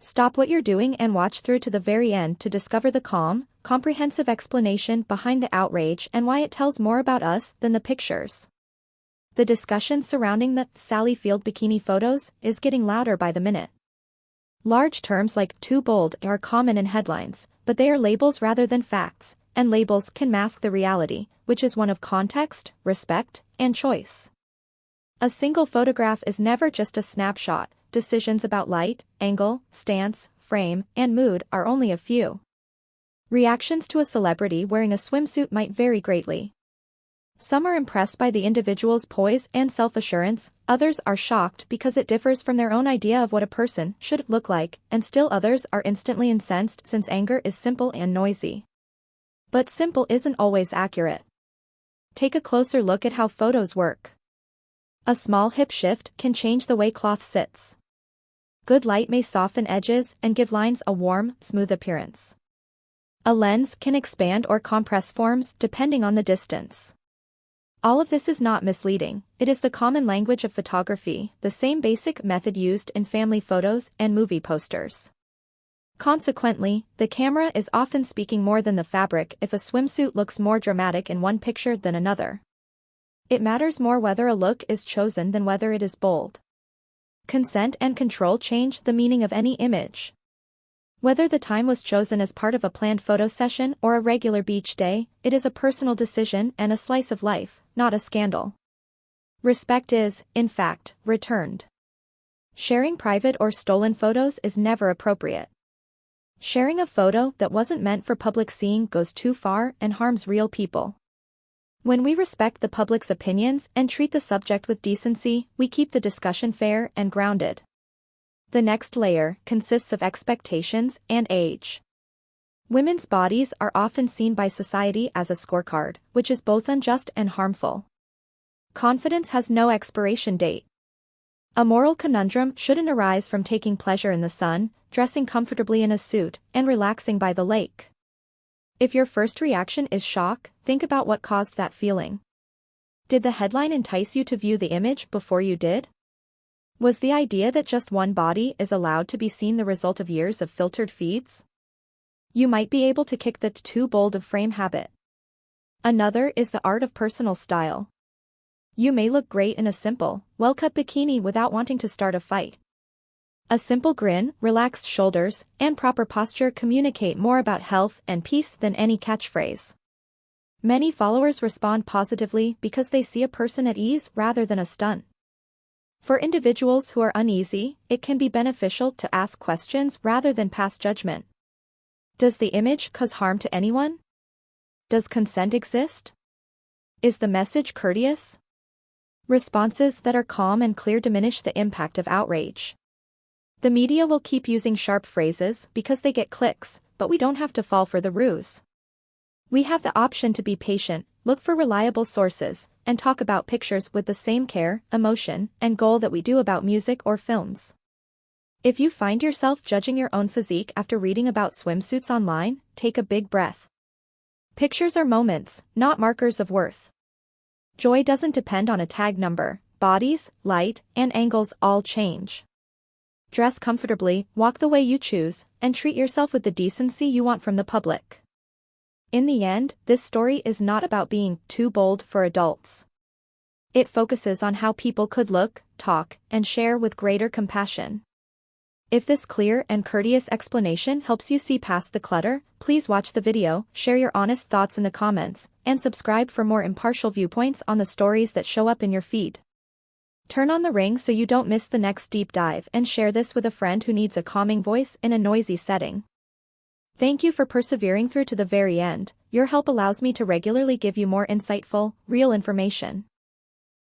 Stop what you're doing and watch through to the very end to discover the calm, comprehensive explanation behind the outrage and why it tells more about us than the pictures. The discussion surrounding the Sally Field bikini photos is getting louder by the minute. Large terms like too bold are common in headlines, but they are labels rather than facts, and labels can mask the reality, which is one of context, respect, and choice. A single photograph is never just a snapshot. Decisions about light, angle, stance, frame, and mood are only a few. Reactions to a celebrity wearing a swimsuit might vary greatly. Some are impressed by the individual's poise and self-assurance, others are shocked because it differs from their own idea of what a person should look like, and still others are instantly incensed since anger is simple and noisy. But simple isn't always accurate. Take a closer look at how photos work. A small hip shift can change the way cloth sits. Good light may soften edges and give lines a warm, smooth appearance. A lens can expand or compress forms depending on the distance. All of this is not misleading, it is the common language of photography, the same basic method used in family photos and movie posters. Consequently, the camera is often speaking more than the fabric if a swimsuit looks more dramatic in one picture than another. It matters more whether a look is chosen than whether it is bold. Consent and control change the meaning of any image. Whether the time was chosen as part of a planned photo session or a regular beach day, it is a personal decision and a slice of life, not a scandal. Respect is, in fact, returned. Sharing private or stolen photos is never appropriate. Sharing a photo that wasn't meant for public seeing goes too far and harms real people. When we respect the public's opinions and treat the subject with decency, we keep the discussion fair and grounded. The next layer consists of expectations and age. Women's bodies are often seen by society as a scorecard, which is both unjust and harmful. Confidence has no expiration date. A moral conundrum shouldn't arise from taking pleasure in the sun, dressing comfortably in a suit, and relaxing by the lake. If your first reaction is shock, think about what caused that feeling. Did the headline entice you to view the image before you did? Was the idea that just one body is allowed to be seen the result of years of filtered feeds? You might be able to kick the too bold of frame habit. Another is the art of personal style. You may look great in a simple, well-cut bikini without wanting to start a fight. A simple grin, relaxed shoulders, and proper posture communicate more about health and peace than any catchphrase. Many followers respond positively because they see a person at ease rather than a stunt. For individuals who are uneasy, it can be beneficial to ask questions rather than pass judgment. Does the image cause harm to anyone? Does consent exist? Is the message courteous? Responses that are calm and clear diminish the impact of outrage. The media will keep using sharp phrases because they get clicks, but we don't have to fall for the ruse. We have the option to be patient, look for reliable sources, and talk about pictures with the same care, emotion, and goal that we do about music or films. If you find yourself judging your own physique after reading about swimsuits online, take a big breath. Pictures are moments, not markers of worth. Joy doesn't depend on a tag number, bodies, light, and angles all change. Dress comfortably, walk the way you choose, and treat yourself with the decency you want from the public. In the end, this story is not about being too bold for adults. It focuses on how people could look, talk, and share with greater compassion. If this clear and courteous explanation helps you see past the clutter, please watch the video, share your honest thoughts in the comments, and subscribe for more impartial viewpoints on the stories that show up in your feed. Turn on the ring so you don't miss the next deep dive and share this with a friend who needs a calming voice in a noisy setting. Thank you for persevering through to the very end. Your help allows me to regularly give you more insightful, real information.